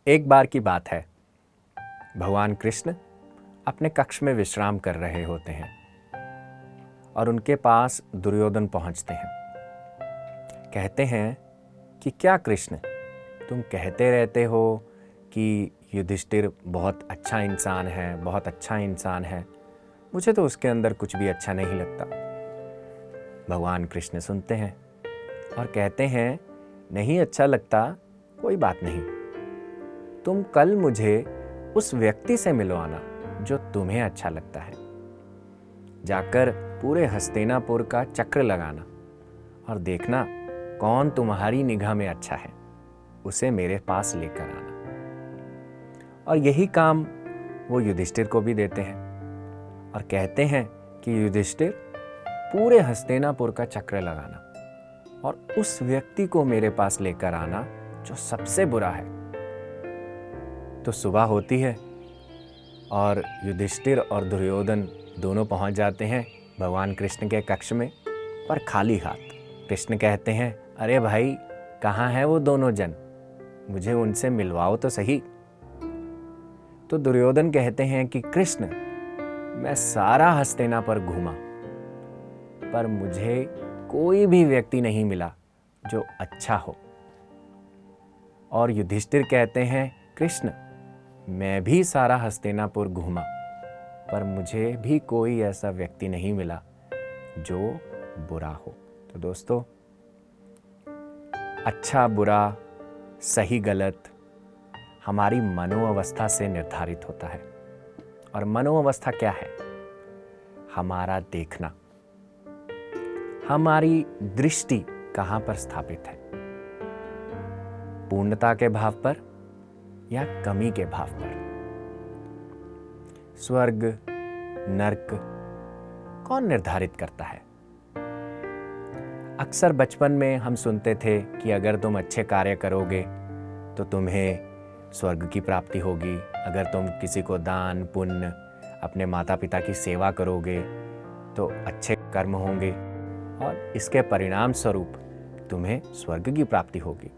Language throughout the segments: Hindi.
एक बार की बात है, भगवान कृष्ण अपने कक्ष में विश्राम कर रहे होते हैं और उनके पास दुर्योधन पहुंचते हैं। कहते हैं कि क्या कृष्ण, तुम कहते रहते हो कि युधिष्ठिर बहुत अच्छा इंसान है, बहुत अच्छा इंसान है, मुझे तो उसके अंदर कुछ भी अच्छा नहीं लगता। भगवान कृष्ण सुनते हैं और कहते हैं, नहीं अच्छा लगता, कोई बात नहीं, तुम कल मुझे उस व्यक्ति से मिलवाना जो तुम्हें अच्छा लगता है। जाकर पूरे हस्तिनापुर का चक्र लगाना और देखना कौन तुम्हारी निगाह में अच्छा है, उसे मेरे पास लेकर आना। और यही काम वो युधिष्ठिर को भी देते हैं और कहते हैं कि युधिष्ठिर, पूरे हस्तिनापुर का चक्र लगाना और उस व्यक्ति को मेरे पास लेकर आना जो सबसे बुरा है। तो सुबह होती है और युधिष्ठिर और दुर्योधन दोनों पहुंच जाते हैं भगवान कृष्ण के कक्ष में, पर खाली हाथ। कृष्ण कहते हैं, अरे भाई, कहाँ हैं वो दोनों जन, मुझे उनसे मिलवाओ तो सही। तो दुर्योधन कहते हैं कि कृष्ण, मैं सारा हस्तिनापुर घूमा, पर मुझे कोई भी व्यक्ति नहीं मिला जो अच्छा हो। और युधिष्ठिर कहते हैं, कृष्ण, मैं भी सारा हस्तिनापुर घूमा, पर मुझे भी कोई ऐसा व्यक्ति नहीं मिला जो बुरा हो। तो दोस्तों, अच्छा बुरा, सही गलत हमारी मनोअवस्था से निर्धारित होता है। और मनोअवस्था क्या है? हमारा देखना, हमारी दृष्टि कहाँ पर स्थापित है, पूर्णता के भाव पर या कमी के भाव पर। स्वर्ग नरक कौन निर्धारित करता है? अक्सर बचपन में हम सुनते थे कि अगर तुम अच्छे कार्य करोगे तो तुम्हें स्वर्ग की प्राप्ति होगी, अगर तुम किसी को दान पुण्य, अपने माता पिता की सेवा करोगे तो अच्छे कर्म होंगे और इसके परिणाम स्वरूप तुम्हें स्वर्ग की प्राप्ति होगी।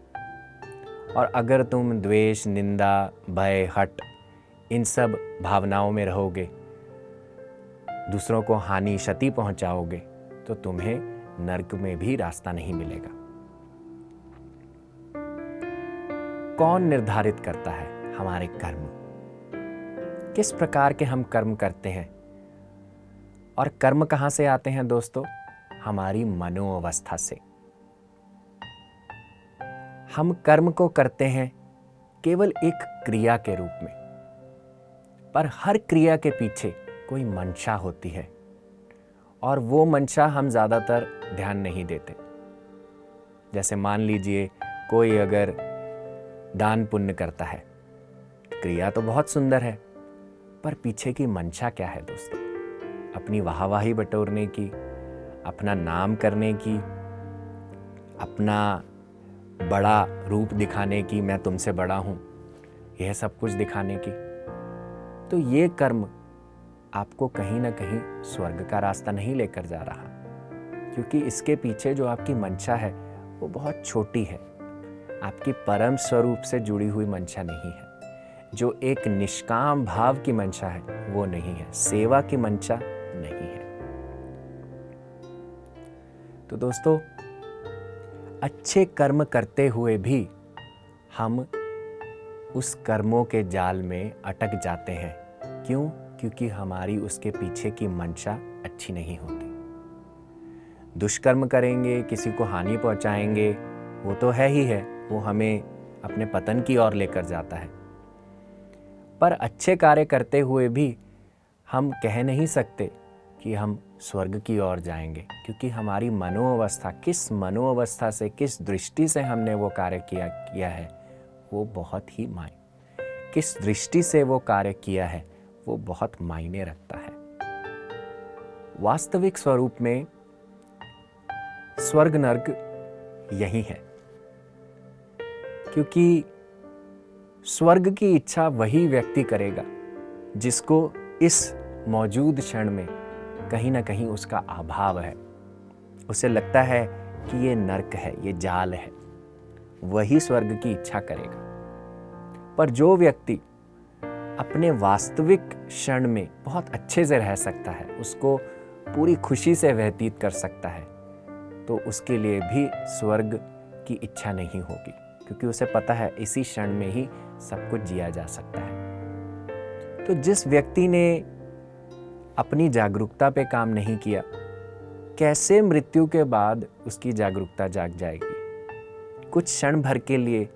और अगर तुम द्वेष, निंदा, भय, हट, इन सब भावनाओं में रहोगे, दूसरों को हानि क्षति पहुंचाओगे, तो तुम्हें नरक में भी रास्ता नहीं मिलेगा। कौन निर्धारित करता है हमारे कर्म? किस प्रकार के हम कर्म करते हैं? और कर्म कहां से आते हैं दोस्तों? हमारी मनोअवस्था से। हम कर्म को करते हैं केवल एक क्रिया के रूप में, पर हर क्रिया के पीछे कोई मंशा होती है और वो मंशा हम ज़्यादातर ध्यान नहीं देते। जैसे मान लीजिए कोई अगर दान पुण्य करता है, क्रिया तो बहुत सुंदर है, पर पीछे की मंशा क्या है दोस्तों? अपनी वाहवाही बटोरने की, अपना नाम करने की, अपना बड़ा रूप दिखाने की, मैं तुमसे बड़ा हूं, यह सब कुछ दिखाने की। तो ये कर्म आपको कहीं ना कहीं स्वर्ग का रास्ता नहीं लेकर जा रहा, क्योंकि इसके पीछे जो आपकी मंशा है वो बहुत छोटी है, आपकी परम स्वरूप से जुड़ी हुई मंशा नहीं है। जो एक निष्काम भाव की मंशा है वो नहीं है, सेवा की मंशा नहीं है। तो दोस्तों, अच्छे कर्म करते हुए भी हम उस कर्मों के जाल में अटक जाते हैं। क्यों? क्योंकि हमारी उसके पीछे की मंशा अच्छी नहीं होती। दुष्कर्म करेंगे, किसी को हानि पहुंचाएंगे, वो तो है ही है, वो हमें अपने पतन की ओर लेकर जाता है। पर अच्छे कार्य करते हुए भी हम कह नहीं सकते कि हम स्वर्ग की ओर जाएंगे, क्योंकि हमारी मनोअवस्था, किस मनोअवस्था से, किस दृष्टि से हमने वो कार्य किया है, वो बहुत ही किस दृष्टि से वो कार्य किया है वो बहुत मायने रखता है। वास्तविक स्वरूप में स्वर्ग नरक यही है, क्योंकि स्वर्ग की इच्छा वही व्यक्ति करेगा जिसको इस मौजूद क्षण में कहीं ना कहीं उसका अभाव है, उसे लगता है कि ये नरक है, ये जाल है, वही स्वर्ग की इच्छा करेगा। पर जो व्यक्ति अपने वास्तविक क्षण में बहुत अच्छे से रह सकता है, उसको पूरी खुशी से व्यतीत कर सकता है, तो उसके लिए भी स्वर्ग की इच्छा नहीं होगी, क्योंकि उसे पता है इसी क्षण में ही सब कुछ जिया जा सकता है। तो जिस व्यक्ति ने अपनी जागरूकता पे काम नहीं किया, कैसे मृत्यु के बाद उसकी जागरूकता जाग जाएगी? कुछ क्षण भर के लिए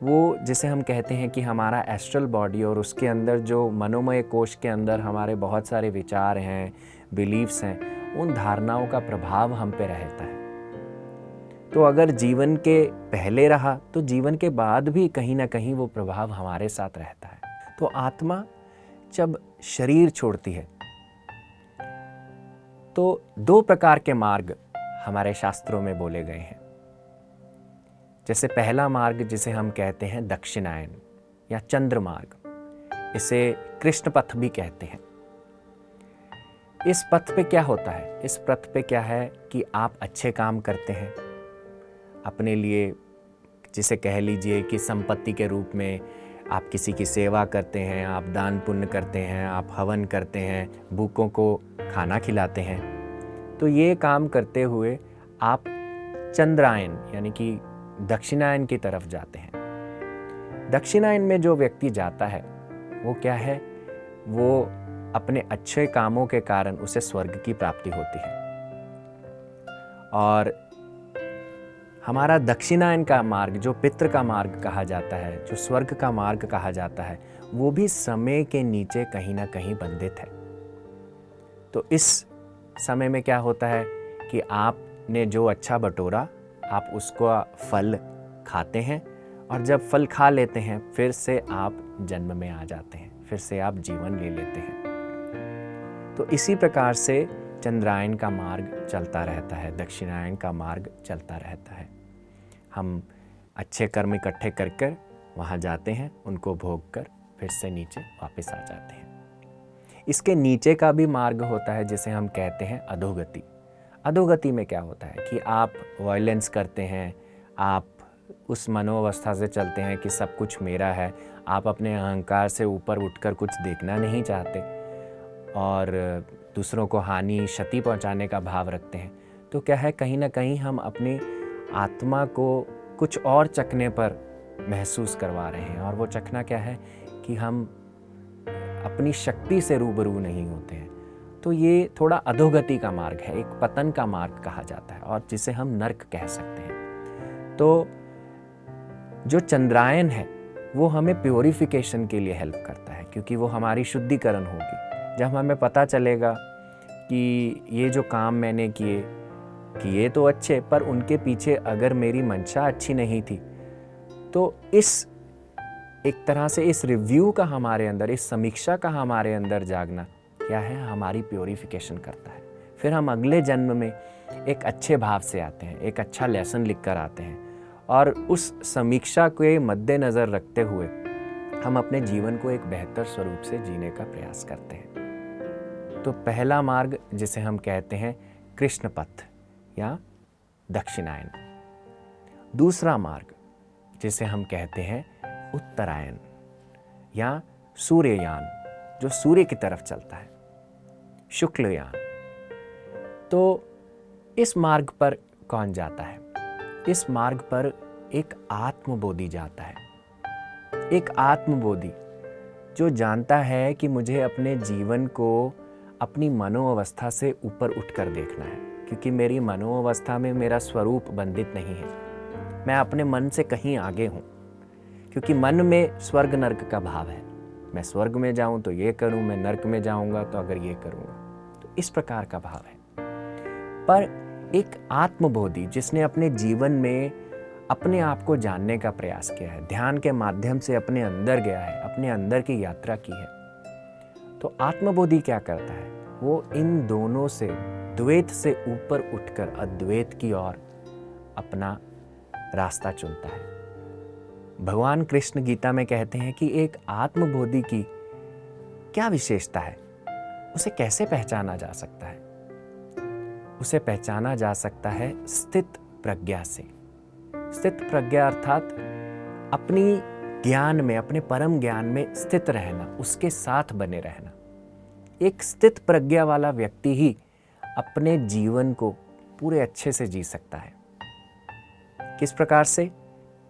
वो, जिसे हम कहते हैं कि हमारा एस्ट्रल बॉडी और उसके अंदर जो मनोमय कोश के अंदर हमारे बहुत सारे विचार हैं, बिलीव्स हैं, उन धारणाओं का प्रभाव हम पे रहता है। तो अगर जीवन के पहले रहा तो जीवन के बाद भी कहीं ना कहीं वो प्रभाव हमारे साथ रहता है। तो आत्मा जब शरीर छोड़ती है तो 2 प्रकार के मार्ग हमारे शास्त्रों में बोले गए हैं। जैसे पहला मार्ग जिसे हम कहते हैं दक्षिणायन या चंद्र मार्ग, इसे कृष्ण पथ भी कहते हैं। इस पथ पे क्या होता है? इस पथ पे क्या है कि आप अच्छे काम करते हैं अपने लिए, जिसे कह लीजिए कि संपत्ति के रूप में आप किसी की सेवा करते हैं, आप दान पुण्य करते हैं, आप हवन करते हैं, भूखों को खाना खिलाते हैं। तो ये काम करते हुए आप चंद्रायन यानी कि दक्षिणायन की तरफ जाते हैं। दक्षिणायन में जो व्यक्ति जाता है वो क्या है? वो अपने अच्छे कामों के कारण उसे स्वर्ग की प्राप्ति होती है। और हमारा दक्षिणायन का मार्ग, जो पितृ का मार्ग कहा जाता है, जो स्वर्ग का मार्ग कहा जाता है, वो भी समय के नीचे कहीं ना कहीं बंधित है। तो इस समय में क्या होता है कि आपने जो अच्छा बटोरा, आप उसका फल खाते हैं, और जब फल खा लेते हैं फिर से आप जन्म में आ जाते हैं, फिर से आप जीवन ले लेते हैं। तो इसी प्रकार से चंद्रायन का मार्ग चलता रहता है, दक्षिणायन का मार्ग चलता रहता है। हम अच्छे कर्म इकट्ठे कर कर वहाँ जाते हैं, उनको भोग कर फिर से नीचे वापस आ जाते हैं। इसके नीचे का भी मार्ग होता है जिसे हम कहते हैं अधोगति। अधोगति में क्या होता है कि आप वायलेंस करते हैं, आप उस मनोअवस्था से चलते हैं कि सब कुछ मेरा है, आप अपने अहंकार से ऊपर उठकर कुछ देखना नहीं चाहते और दूसरों को हानि क्षति पहुंचाने का भाव रखते हैं। तो क्या है, कहीं ना कहीं हम अपनी आत्मा को कुछ और चखने पर महसूस करवा रहे हैं, और वो चखना क्या है कि हम अपनी शक्ति से रूबरू नहीं होते हैं। तो ये थोड़ा अधोगति का मार्ग है, एक पतन का मार्ग कहा जाता है, और जिसे हम नर्क कह सकते हैं। तो जो चंद्रायन है वो हमें प्योरिफिकेशन के लिए हेल्प करता है, क्योंकि वो हमारी शुद्धिकरण होगी। जब हमें पता चलेगा कि ये जो काम मैंने किए तो अच्छे, पर उनके पीछे अगर मेरी मंशा अच्छी नहीं थी, तो इस एक तरह से इस रिव्यू का हमारे अंदर, इस समीक्षा का हमारे अंदर जागना क्या है, हमारी प्योरिफिकेशन करता है। फिर हम अगले जन्म में एक अच्छे भाव से आते हैं, एक अच्छा लेसन लिख कर आते हैं, और उस समीक्षा के मद्देनज़र रखते हुए हम अपने जीवन को एक बेहतर स्वरूप से जीने का प्रयास करते हैं। तो पहला मार्ग जिसे हम कहते हैं कृष्ण पथ या दक्षिणायन। दूसरा मार्ग जिसे हम कहते हैं उत्तरायण या सूर्ययान, जो सूर्य की तरफ चलता है, शुक्लयान। तो इस मार्ग पर कौन जाता है? इस मार्ग पर एक आत्मबोधि जाता है। एक आत्मबोधि जो जानता है कि मुझे अपने जीवन को अपनी मनोअवस्था से ऊपर उठकर देखना है, क्योंकि मेरी मनोअवस्था में मेरा स्वरूप बंधित नहीं है। मैं अपने मन से कहीं आगे हूँ, क्योंकि मन में स्वर्ग नर्क का भाव है। मैं स्वर्ग में जाऊं तो ये करूं, मैं नर्क में जाऊंगा तो अगर ये करूंगा, तो इस प्रकार का भाव है। पर एक आत्मबोधि जिसने अपने जीवन में अपने आप को जानने का प्रयास किया है, ध्यान के माध्यम से अपने अंदर गया है, अपने अंदर की यात्रा की है, तो आत्मबोधि क्या करता है? वो इन दोनों से, द्वैत से ऊपर उठकर अद्वैत की ओर अपना रास्ता चुनता है। भगवान कृष्ण गीता में कहते हैं कि एक आत्मबोधि की क्या विशेषता है, उसे कैसे पहचाना जा सकता है? उसे पहचाना जा सकता है स्थित प्रज्ञा से। स्थित प्रज्ञा अर्थात अपनी ज्ञान में, अपने परम ज्ञान में स्थित रहना, उसके साथ बने रहना। एक स्थित प्रज्ञा वाला व्यक्ति ही अपने जीवन को पूरे अच्छे से जी सकता है। किस प्रकार से?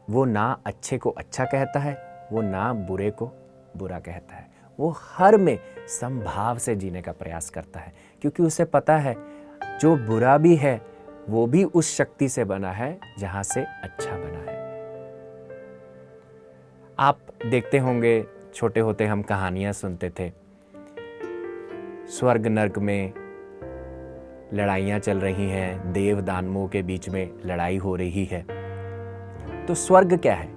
वो ना अच्छे को अच्छा कहता है, वो ना बुरे को बुरा कहता है, वो हर में समभाव से जीने का प्रयास करता है, क्योंकि उसे पता है जो बुरा भी है वो भी उस शक्ति से बना है जहां से अच्छा बना है। आप देखते होंगे, छोटे होते हम कहानियां सुनते थे, स्वर्ग नर्क में लड़ाइयां चल रही हैं, देव दानवों के बीच में लड़ाई हो रही है। तो स्वर्ग क्या है?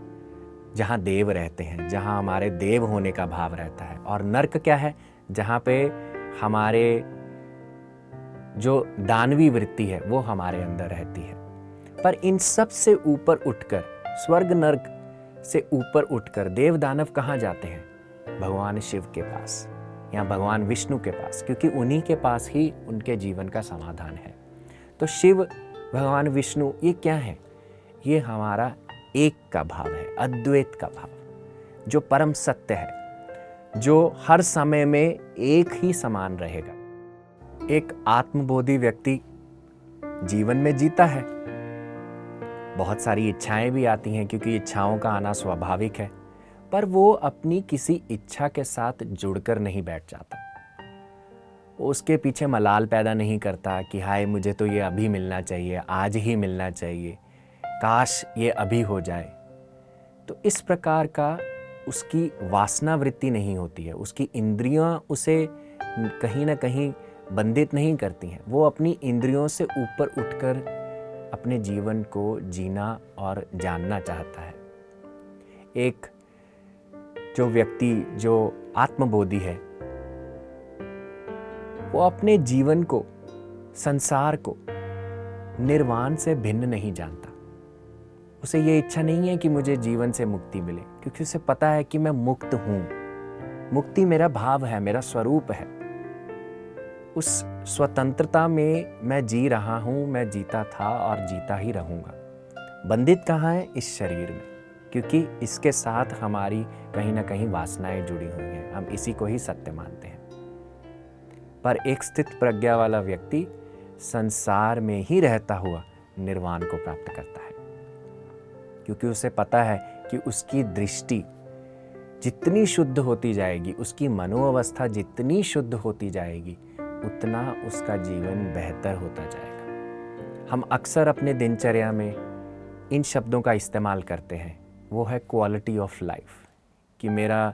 जहां देव रहते हैं, जहां हमारे देव होने का भाव रहता है। और नर्क क्या है? जहां पे हमारे जो दानवी वृत्ति है वो हमारे अंदर रहती है। पर इन सब से ऊपर उठकर, स्वर्ग नर्क से ऊपर उठकर देव दानव कहाँ जाते हैं? भगवान शिव के पास या भगवान विष्णु के पास, क्योंकि उन्हीं के पास ही उनके जीवन का समाधान है। तो शिव, भगवान विष्णु, ये क्या है? ये हमारा एक का भाव है, अद्वैत का भाव, जो परम सत्य है, जो हर समय में एक ही समान रहेगा। एक आत्मबोधी व्यक्ति जीवन में जीता है, बहुत सारी इच्छाएं भी आती हैं, क्योंकि इच्छाओं का आना स्वाभाविक है, पर वो अपनी किसी इच्छा के साथ जुड़कर नहीं बैठ जाता। वो उसके पीछे मलाल पैदा नहीं करता कि हाय मुझे तो ये अभी मिलना चाहिए, आज ही मिलना चाहिए, काश ये अभी हो जाए। तो इस प्रकार का उसकी वासना वृत्ति नहीं होती है, उसकी इंद्रियां उसे कहीं ना कहीं बंधित नहीं करती हैं। वो अपनी इंद्रियों से ऊपर उठकर अपने जीवन को जीना और जानना चाहता है। एक जो व्यक्ति जो आत्मबोधी है, वो अपने जीवन को, संसार को निर्वाण से भिन्न नहीं जानता। उसे ये इच्छा नहीं है कि मुझे जीवन से मुक्ति मिले, क्योंकि उसे पता है कि मैं मुक्त हूं। मुक्ति मेरा भाव है, मेरा स्वरूप है। उस स्वतंत्रता में मैं जी रहा हूं, मैं जीता था और जीता ही रहूंगा। बंधित कहाँ है? इस शरीर में, क्योंकि इसके साथ हमारी कहीं ना कहीं वासनाएं जुड़ी हुई हैं। हम इसी को ही सत्य मानते हैं। पर एक स्थित प्रज्ञा वाला व्यक्ति संसार में ही रहता हुआ निर्वाण को प्राप्त करता है, क्योंकि उसे पता है कि उसकी दृष्टि जितनी शुद्ध होती जाएगी, उसकी मनोअवस्था जितनी शुद्ध होती जाएगी, उतना उसका जीवन बेहतर होता जाएगा। हम अक्सर अपने दिनचर्या में इन शब्दों का इस्तेमाल करते हैं, वो है क्वालिटी ऑफ लाइफ, कि मेरा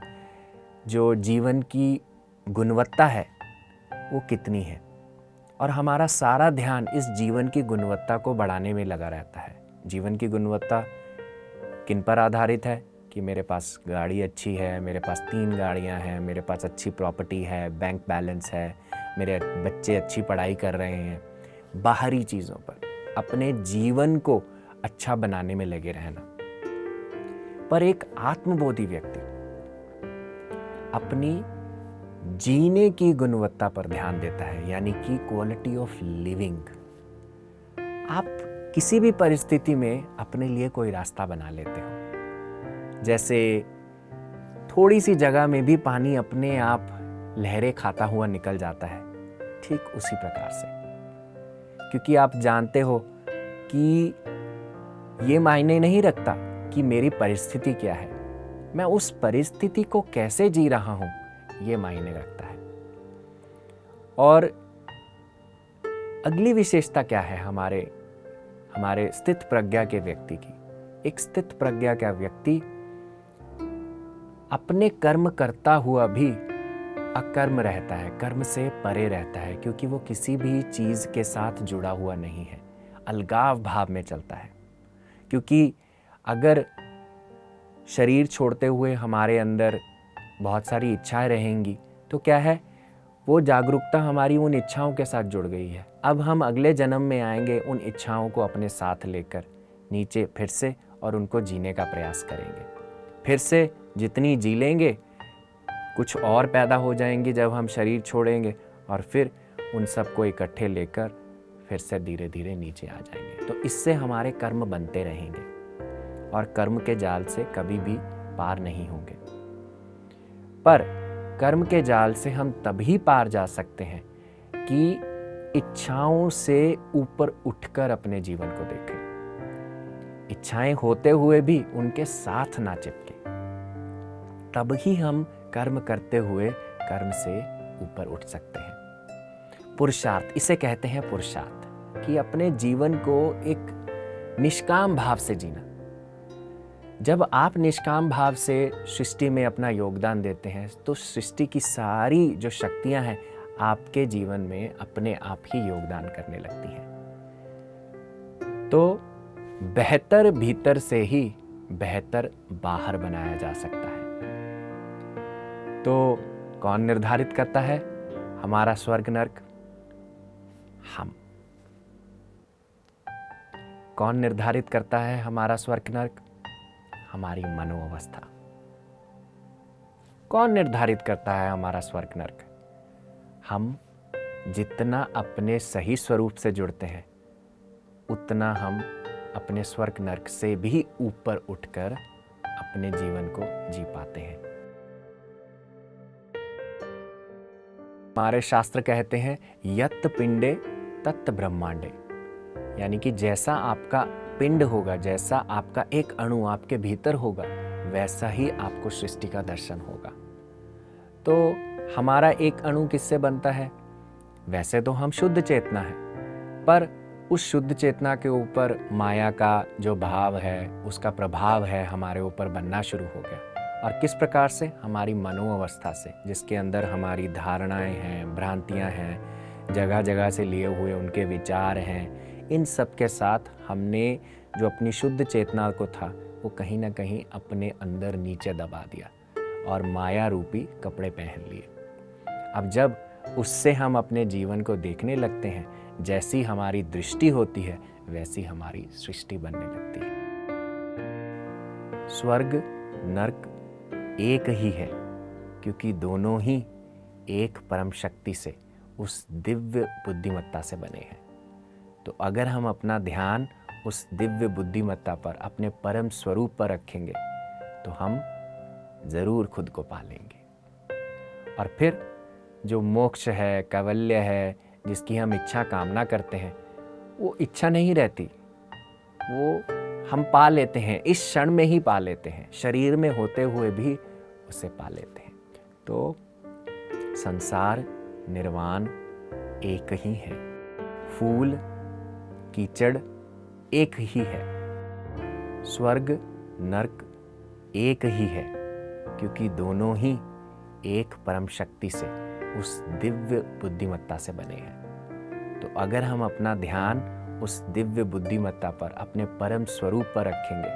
जो जीवन की गुणवत्ता है वो कितनी है। और हमारा सारा ध्यान इस जीवन की गुणवत्ता को बढ़ाने में लगा रहता है। जीवन की गुणवत्ता किन पर आधारित है? कि मेरे पास गाड़ी अच्छी है, मेरे पास 3 गाड़ियां हैं, मेरे पास अच्छी प्रॉपर्टी है, बैंक बैलेंस है, मेरे बच्चे अच्छी पढ़ाई कर रहे हैं। बाहरी चीज़ों पर अपने जीवन को अच्छा बनाने में लगे रहना। पर एक आत्मबोधी व्यक्ति अपनी जीने की गुणवत्ता पर ध्यान देता है, यानी कि क्वालिटी ऑफ लिविंग। आप किसी भी परिस्थिति में अपने लिए कोई रास्ता बना लेते हो। जैसे थोड़ी सी जगह में भी पानी अपने आप लहरें खाता हुआ निकल जाता है, ठीक उसी प्रकार से, क्योंकि आप जानते हो कि ये मायने नहीं रखता कि मेरी परिस्थिति क्या है, मैं उस परिस्थिति को कैसे जी रहा हूं, ये मायने रखता है। और अगली विशेषता क्या है हमारे स्थित प्रज्ञा के व्यक्ति की? एक स्थित प्रज्ञा का व्यक्ति अपने कर्म करता हुआ भी अकर्म रहता है, कर्म से परे रहता है, क्योंकि वो किसी भी चीज के साथ जुड़ा हुआ नहीं है, अलगाव भाव में चलता है। क्योंकि अगर शरीर छोड़ते हुए हमारे अंदर बहुत सारी इच्छाएं रहेंगी, तो क्या है, वो जागरूकता हमारी उन इच्छाओं के साथ जुड़ गई है। अब हम अगले जन्म में आएंगे उन इच्छाओं को अपने साथ लेकर नीचे फिर से, और उनको जीने का प्रयास करेंगे। फिर से जितनी जी लेंगे, कुछ और पैदा हो जाएंगी जब हम शरीर छोड़ेंगे, और फिर उन सबको इकट्ठे लेकर फिर से धीरे धीरे नीचे आ जाएंगे। तो इससे हमारे कर्म बनते रहेंगे, और कर्म के जाल से कभी भी पार नहीं होंगे। पर कर्म के जाल से हम तभी पार जा सकते हैं कि इच्छाओं से ऊपर उठकर अपने जीवन को देखें। इच्छाएं होते हुए भी उनके साथ ना चिपके, तब ही हम कर्म करते हुए कर्म से ऊपर उठ सकते हैं। पुरुषार्थ, इसे कहते हैं पुरुषार्थ, कि अपने जीवन को एक निष्काम भाव से जीना। जब आप निष्काम भाव से सृष्टि में अपना योगदान देते हैं तो सृष्टि की सारी जो शक्तियां हैं आपके जीवन में अपने आप ही योगदान करने लगती हैं। तो बेहतर भीतर से ही बेहतर बाहर बनाया जा सकता है। तो कौन निर्धारित करता है हमारा स्वर्ग नर्क? हम। कौन निर्धारित करता है हमारा स्वर्ग नर्क? हमारी मनोअवस्था। कौन निर्धारित करता है हमारा स्वर्ग नर्क? हम जितना अपने सही स्वरूप से जुड़ते हैं उतना हम अपने स्वर्ग नर्क से भी ऊपर उठकर अपने जीवन को जी पाते हैं। हमारे शास्त्र कहते हैं यत् पिंडे तत् ब्रह्मांडे, यानी कि जैसा आपका पिंड होगा, जैसा आपका एक अणु आपके भीतर होगा, वैसा ही आपको सृष्टि का दर्शन होगा। तो हमारा एक अणु किससे बनता है? वैसे तो हम शुद्ध चेतना है, पर उस शुद्ध चेतना के ऊपर माया का जो भाव है, उसका प्रभाव है हमारे ऊपर बनना शुरू हो गया। और किस प्रकार से? हमारी मनोअवस्था से, जिसके अंदर हमारी धारणाएं हैं, भ्रांतियां हैं, जगह जगह से लिए हुए उनके विचार हैं। इन सब के साथ हमने जो अपनी शुद्ध चेतना को था वो कहीं ना कहीं अपने अंदर नीचे दबा दिया और माया रूपी कपड़े पहन लिए। अब जब उससे हम अपने जीवन को देखने लगते हैं, जैसी हमारी दृष्टि होती है वैसी हमारी सृष्टि बनने लगती है। स्वर्ग नर्क एक ही है, क्योंकि दोनों ही एक परम शक्ति से, उस दिव्य बुद्धिमत्ता से बने हैं। तो अगर हम अपना ध्यान उस दिव्य बुद्धिमत्ता पर, अपने परम स्वरूप पर रखेंगे तो हम जरूर खुद को पालेंगे। और फिर जो मोक्ष है, कैवल्य है, जिसकी हम इच्छा कामना करते हैं, वो इच्छा नहीं रहती, वो हम पा लेते हैं, इस क्षण में ही पा लेते हैं, शरीर में होते हुए भी उसे पा लेते हैं। तो संसार निर्वाण एक ही है, फूल कीचड़ एक ही है, स्वर्ग नर्क एक ही है, क्योंकि दोनों ही एक परम शक्ति से, उस दिव्य बुद्धिमत्ता से बने हैं। तो अगर हम अपना ध्यान उस दिव्य बुद्धिमत्ता पर, अपने परम स्वरूप पर रखेंगे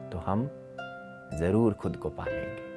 तो हम जरूर खुद को पालेंगे।